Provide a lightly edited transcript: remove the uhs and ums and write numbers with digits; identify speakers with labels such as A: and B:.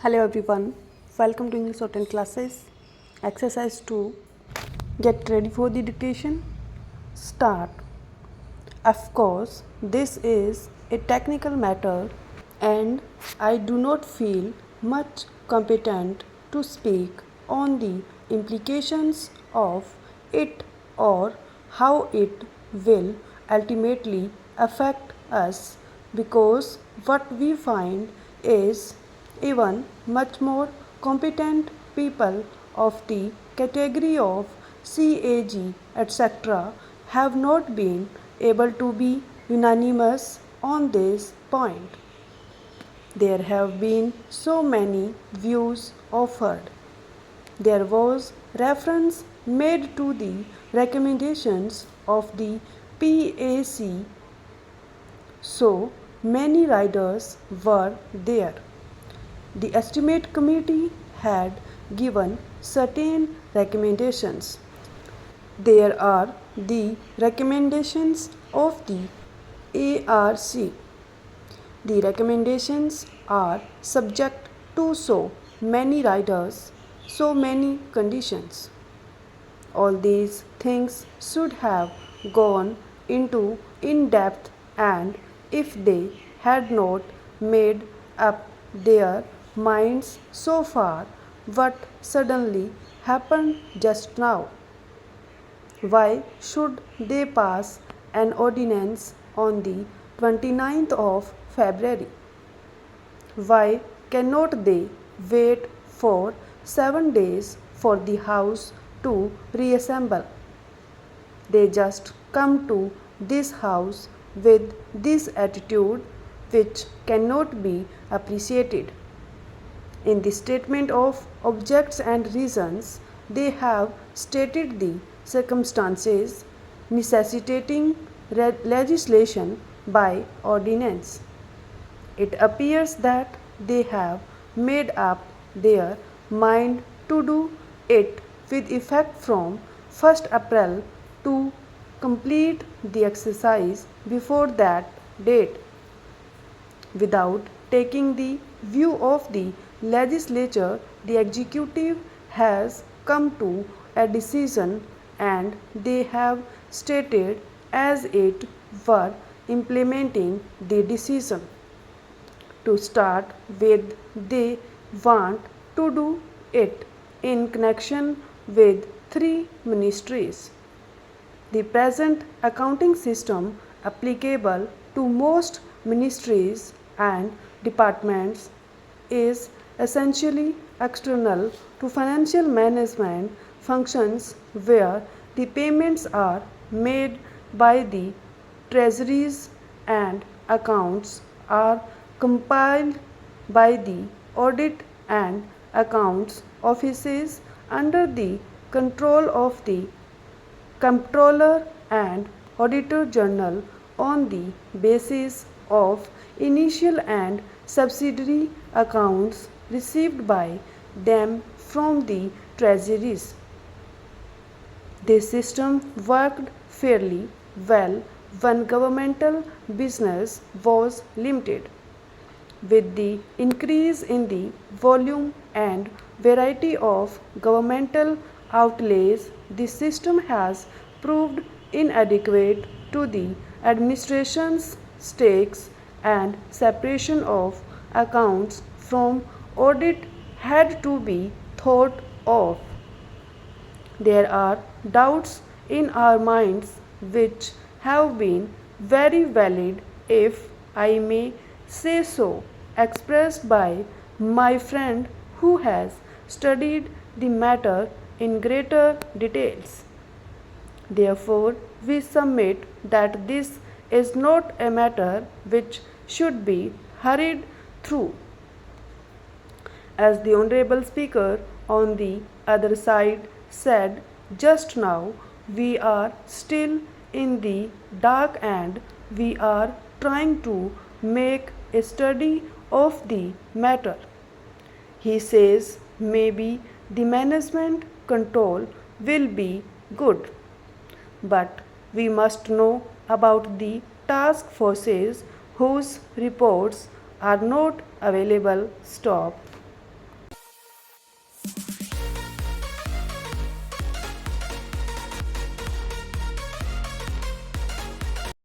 A: Hello everyone, welcome to English Shorthand classes. Exercise 2. Get ready for the dictation. Start. Of course, this is a technical matter and I do not feel much competent to speak on the implications of it or how it will ultimately affect us, because what we find is even much more competent people of the category of CAG etc. have not been able to be unanimous on this point. There have been so many views offered. There was reference made to the recommendations of the PAC. So many riders were there. The estimate committee had given certain recommendations. There are the recommendations of the ARC. The recommendations are subject to so many riders, so many conditions. All these things should have gone into in depth, and if they had not made up their minds so far, what suddenly happened just now? Why should they pass an ordinance on the 29th of February? Why cannot they wait for 7 days for the House to reassemble? They just come to this House with this attitude, which cannot be appreciated. In the statement of objects and reasons, they have stated the circumstances necessitating legislation by ordinance. It appears that they have made up their mind to do it with effect from 1st April to complete the exercise before that date. Without taking the view of the legislature, the executive has come to a decision, and they have stated as it were implementing the decision. To start with, they want to do it in connection with 3 ministries. The present accounting system applicable to most ministries and departments is essentially external to financial management functions, where the payments are made by the treasuries and accounts are compiled by the audit and accounts offices under the control of the Comptroller and Auditor General on the basis of initial and subsidiary accounts received by them from the treasuries. This system worked fairly well when governmental business was limited. With the increase in the volume and variety of governmental outlays, the system has proved inadequate to the administration's stakes, and separation of accounts from audit had to be thought of. There are doubts in our minds which have been very valid, if I may say so, expressed by my friend who has studied the matter in greater details. Therefore, we submit that this is not a matter which should be hurried through. As the Honorable Speaker on the other side said just now, we are still in the dark and we are trying to make a study of the matter. He says maybe the management control will be good, but we must know about the task forces whose reports are not available. Stop.